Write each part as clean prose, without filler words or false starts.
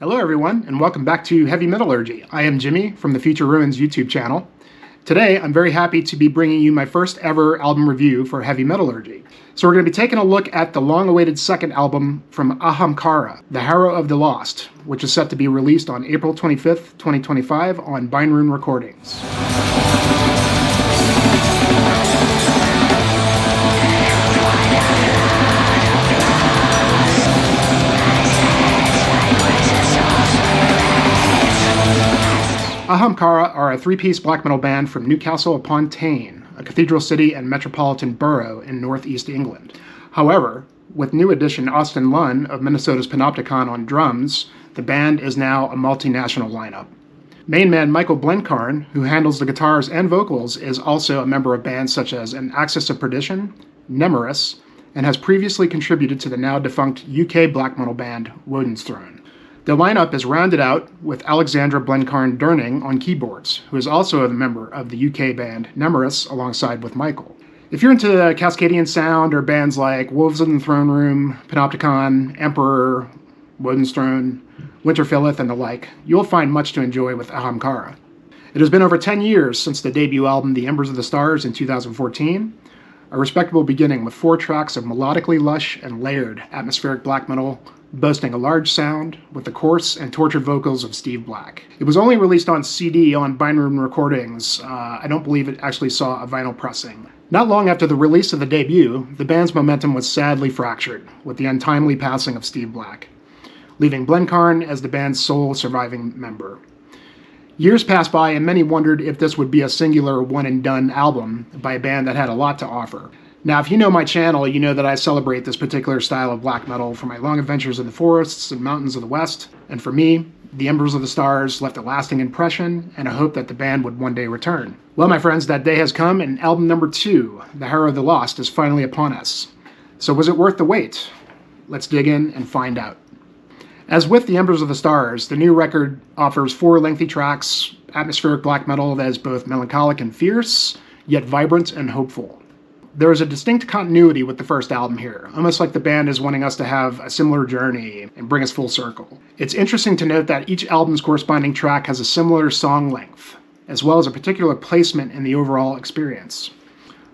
Hello everyone, and welcome back to Heavy Metallurgy. I am Jimmy from the Future Ruins YouTube channel. Today, I'm very happy to be bringing you my first ever album review for Heavy Metallurgy. So we're going to be taking a look at the long-awaited second album from Ahamkara, The Harrow of the Lost, which is set to be released on April 25th, 2025 on Bindrune Recordings. Ahamkara are a three-piece black metal band from Newcastle upon Tyne, a cathedral city and metropolitan borough in northeast England. However, with new addition Austin Lunn of Minnesota's Panopticon on drums, the band is now a multinational lineup. Main man Michael Blenkarn, who handles the guitars and vocals, is also a member of bands such as an Axis of Perdition, Nemorous, and has previously contributed to the now-defunct UK black metal band Wodensthrone. The lineup is rounded out with Alexandra Blenkarn-Durning on keyboards, who is also a member of the UK band Nemorous alongside with Michael. If you're into the Cascadian sound or bands like Wolves in the Throne Room, Panopticon, Emperor, Wodensthrone, Winterfilleth, and the like, you'll find much to enjoy with Ahamkara. It has been over 10 years since the debut album The Embers of the Stars in 2014, a respectable beginning with 4 tracks of melodically lush and layered atmospheric black metal, boasting a large sound with the coarse and tortured vocals of Steve Black. It was only released on CD on Bindrune Recordings. I don't believe it actually saw a vinyl pressing. Not long after the release of the debut, the band's momentum was sadly fractured with the untimely passing of Steve Black, leaving Blenkarn as the band's sole surviving member. Years passed by and many wondered if this would be a singular one-and-done album by a band that had a lot to offer. Now, if you know my channel, you know that I celebrate this particular style of black metal for my long adventures in the forests and mountains of the West, and for me, The Embers of the Stars left a lasting impression and a hope that the band would one day return. Well, my friends, that day has come, and album number 2, The Harrow of the Lost, is finally upon us. So was it worth the wait? Let's dig in and find out. As with The Embers of the Stars, the new record offers 4 lengthy tracks, atmospheric black metal that is both melancholic and fierce, yet vibrant and hopeful. There is a distinct continuity with the first album here, almost like the band is wanting us to have a similar journey and bring us full circle. It's interesting to note that each album's corresponding track has a similar song length, as well as a particular placement in the overall experience.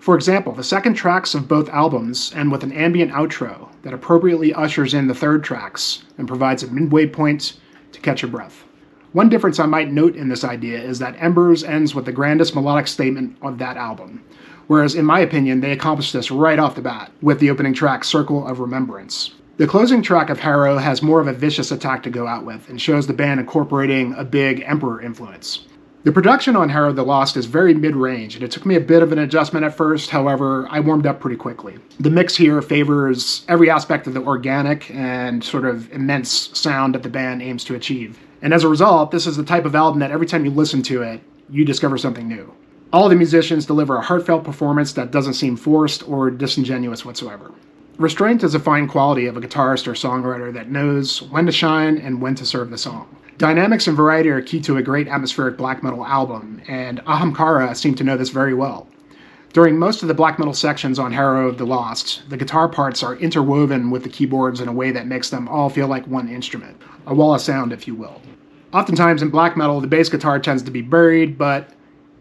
For example, the second tracks of both albums end with an ambient outro that appropriately ushers in the third tracks and provides a midway point to catch your breath. One difference I might note in this idea is that Embers ends with the grandest melodic statement of that album, whereas in my opinion they accomplished this right off the bat with the opening track Circle of Remembrance. The closing track of Harrow has more of a vicious attack to go out with and shows the band incorporating a big Emperor influence. The production on Harrow of the Lost is very mid-range, and it took me a bit of an adjustment at first. However, I warmed up pretty quickly. The mix here favors every aspect of the organic and sort of immense sound that the band aims to achieve. And as a result, this is the type of album that every time you listen to it, you discover something new. All the musicians deliver a heartfelt performance that doesn't seem forced or disingenuous whatsoever. Restraint is a fine quality of a guitarist or songwriter that knows when to shine and when to serve the song. Dynamics and variety are key to a great atmospheric black metal album, and Ahamkara seem to know this very well. During most of the black metal sections on Harrow of the Lost, the guitar parts are interwoven with the keyboards in a way that makes them all feel like one instrument, a wall of sound if you will. Oftentimes in black metal, the bass guitar tends to be buried, but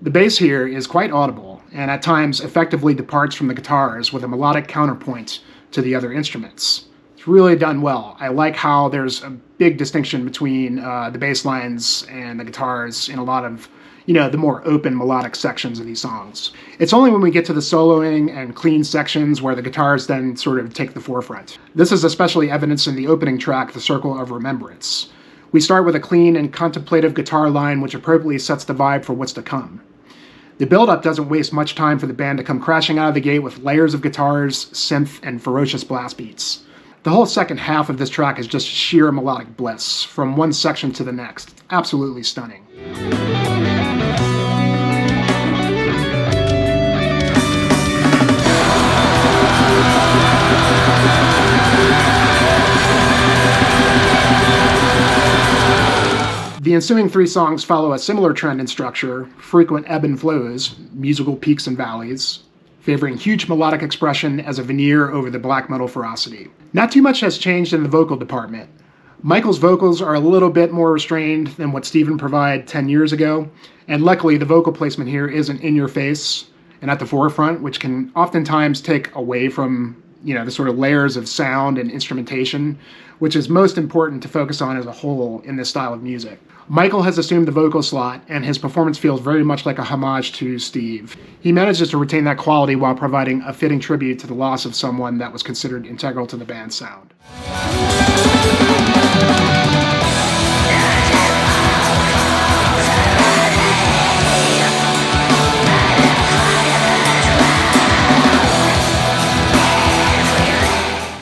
the bass here is quite audible, and at times effectively departs from the guitars with a melodic counterpoint to the other instruments. It's really done well. I like how there's a big distinction between the bass lines and the guitars in a lot of, the more open melodic sections of these songs. It's only when we get to the soloing and clean sections where the guitars then sort of take the forefront. This is especially evidenced in the opening track, The Circle of Remembrance. We start with a clean and contemplative guitar line which appropriately sets the vibe for what's to come. The build-up doesn't waste much time for the band to come crashing out of the gate with layers of guitars, synth, and ferocious blast beats. The whole second half of this track is just sheer melodic bliss, from one section to the next. It's absolutely stunning. The ensuing 3 songs follow a similar trend in structure, frequent ebb and flows, musical peaks and valleys, favoring huge melodic expression as a veneer over the black metal ferocity. Not too much has changed in the vocal department. Michael's vocals are a little bit more restrained than what Steven provided 10 years ago, and luckily the vocal placement here isn't in your face and at the forefront, which can oftentimes take away from, the sort of layers of sound and instrumentation, which is most important to focus on as a whole in this style of music. Michael has assumed the vocal slot, and his performance feels very much like a homage to Steve. He manages to retain that quality while providing a fitting tribute to the loss of someone that was considered integral to the band's sound.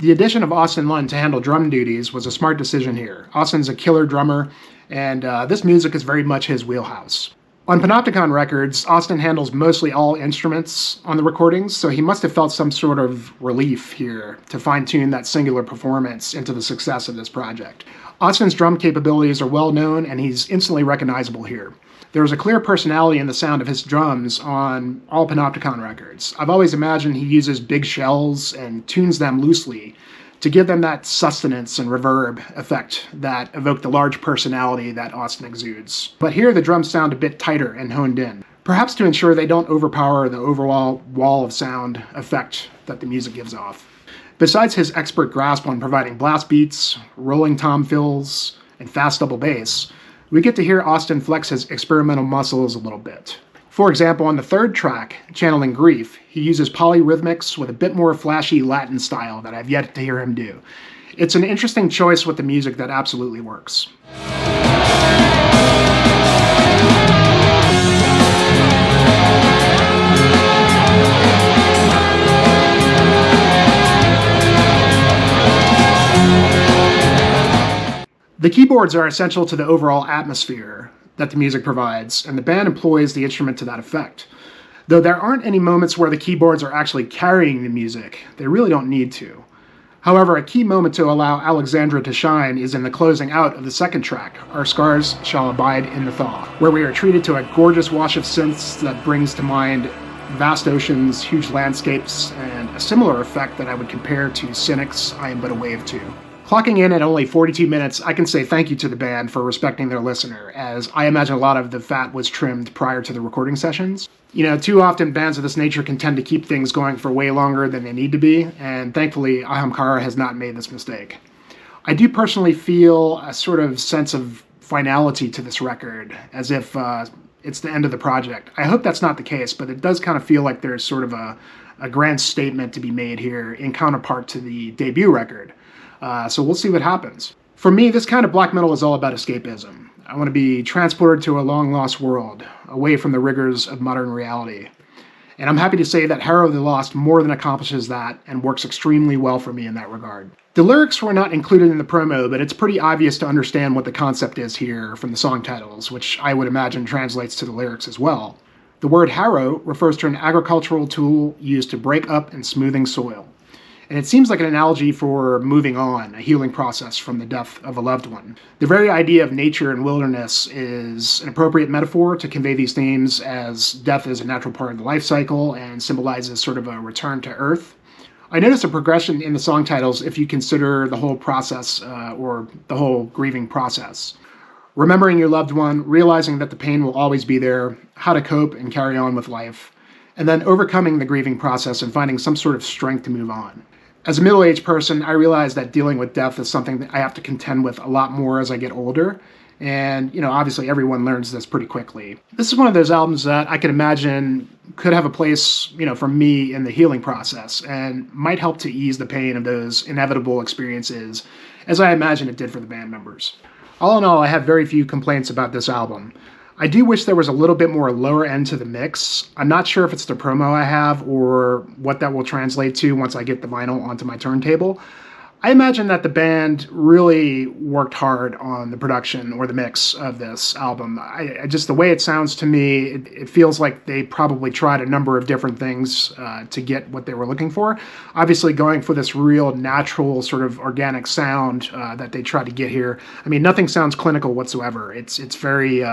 The addition of Austin Lunn to handle drum duties was a smart decision here. Austin's a killer drummer, and this music is very much his wheelhouse. On Panopticon records, Austin handles mostly all instruments on the recordings, so he must have felt some sort of relief here to fine-tune that singular performance into the success of this project. Austin's drum capabilities are well known, and he's instantly recognizable here. There is a clear personality in the sound of his drums on all Panopticon records. I've always imagined he uses big shells and tunes them loosely to give them that sustenance and reverb effect that evoke the large personality that Austin exudes. But here the drums sound a bit tighter and honed in, perhaps to ensure they don't overpower the overall wall of sound effect that the music gives off. Besides his expert grasp on providing blast beats, rolling tom fills, and fast double bass, we get to hear Austin flex his experimental muscles a little bit. For example, on the third track, channeling Grieve, he uses polyrhythmics with a bit more flashy Latin style that I've yet to hear him do. It's an interesting choice with the music that absolutely works. The keyboards are essential to the overall atmosphere that the music provides, and the band employs the instrument to that effect. Though there aren't any moments where the keyboards are actually carrying the music, they really don't need to. However, a key moment to allow Alexandra to shine is in the closing out of the second track, Our Scars Shall Abide in the Thaw, where we are treated to a gorgeous wash of synths that brings to mind vast oceans, huge landscapes, and a similar effect that I would compare to Cynic's I Am But a Wave 2. Clocking in at only 42 minutes, I can say thank you to the band for respecting their listener, as I imagine a lot of the fat was trimmed prior to the recording sessions. Too often bands of this nature can tend to keep things going for way longer than they need to be, and thankfully Ahamkara has not made this mistake. I do personally feel a sort of sense of finality to this record, as if it's the end of the project. I hope that's not the case, but it does kind of feel like there's sort of a grand statement to be made here in counterpart to the debut record. So we'll see what happens. For me, this kind of black metal is all about escapism. I want to be transported to a long-lost world, away from the rigors of modern reality. And I'm happy to say that Harrow the Lost more than accomplishes that and works extremely well for me in that regard. The lyrics were not included in the promo, but it's pretty obvious to understand what the concept is here from the song titles, which I would imagine translates to the lyrics as well. The word harrow refers to an agricultural tool used to break up and smoothing soil. And it seems like an analogy for moving on, a healing process from the death of a loved one. The very idea of nature and wilderness is an appropriate metaphor to convey these themes, as death is a natural part of the life cycle and symbolizes sort of a return to earth. I noticed a progression in the song titles if you consider the whole process, or the whole grieving process. Remembering your loved one, realizing that the pain will always be there, how to cope and carry on with life, and then overcoming the grieving process and finding some sort of strength to move on. As a middle-aged person, I realize that dealing with death is something that I have to contend with a lot more as I get older. And, obviously everyone learns this pretty quickly. This is one of those albums that I can imagine could have a place, for me in the healing process and might help to ease the pain of those inevitable experiences, as I imagine it did for the band members. All in all, I have very few complaints about this album. I do wish there was a little bit more lower end to the mix. I'm not sure if it's the promo I have or what that will translate to once I get the vinyl onto my turntable. I imagine that the band really worked hard on the production or the mix of this album. I just, the way it sounds to me, it feels like they probably tried a number of different things to get what they were looking for. Obviously going for this real natural sort of organic sound that they tried to get here. I mean, nothing sounds clinical whatsoever. It's very,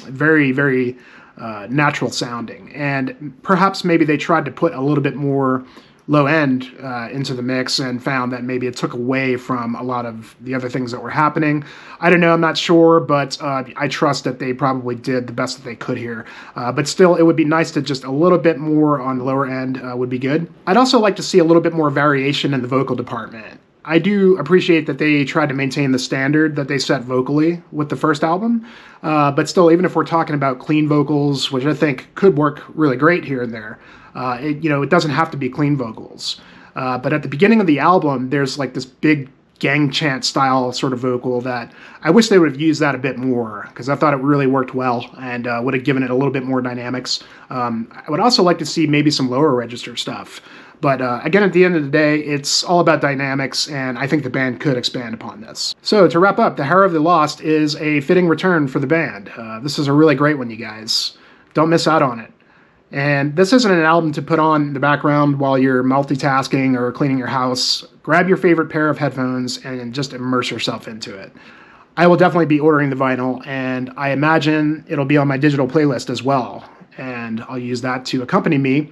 very natural sounding. And perhaps maybe they tried to put a little bit more low end into the mix and found that maybe it took away from a lot of the other things that were happening. I don't know, I'm not sure, but I trust that they probably did the best that they could here. But still, it would be nice to just a little bit more on the lower end would be good. I'd also like to see a little bit more variation in the vocal department. I do appreciate that they tried to maintain the standard that they set vocally with the first album, but still, even if we're talking about clean vocals, which I think could work really great here and there, it doesn't have to be clean vocals. But at the beginning of the album, there's like this big gang chant style sort of vocal that I wish they would have used that a bit more, because I thought it really worked well and would have given it a little bit more dynamics. I would also like to see maybe some lower register stuff. But again, at the end of the day, it's all about dynamics, and I think the band could expand upon this. So to wrap up, The Harrow of the Lost is a fitting return for the band. This is a really great one, you guys. Don't miss out on it. And this isn't an album to put on in the background while you're multitasking or cleaning your house. Grab your favorite pair of headphones and just immerse yourself into it. I will definitely be ordering the vinyl, and I imagine it'll be on my digital playlist as well. And I'll use that to accompany me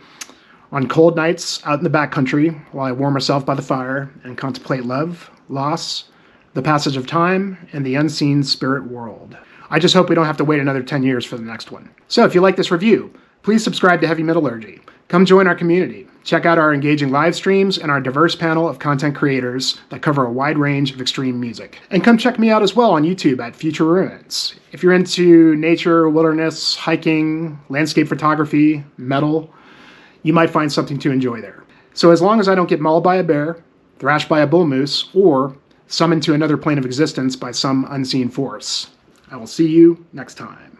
on cold nights out in the backcountry while I warm myself by the fire and contemplate love, loss, the passage of time, and the unseen spirit world. I just hope we don't have to wait another 10 years for the next one. So if you like this review, please subscribe to Heavy Metallurgy. Come join our community. Check out our engaging live streams and our diverse panel of content creators that cover a wide range of extreme music. And come check me out as well on YouTube at Future Ruins. If you're into nature, wilderness, hiking, landscape photography, metal, you might find something to enjoy there. So as long as I don't get mauled by a bear, thrashed by a bull moose, or summoned to another plane of existence by some unseen force, I will see you next time.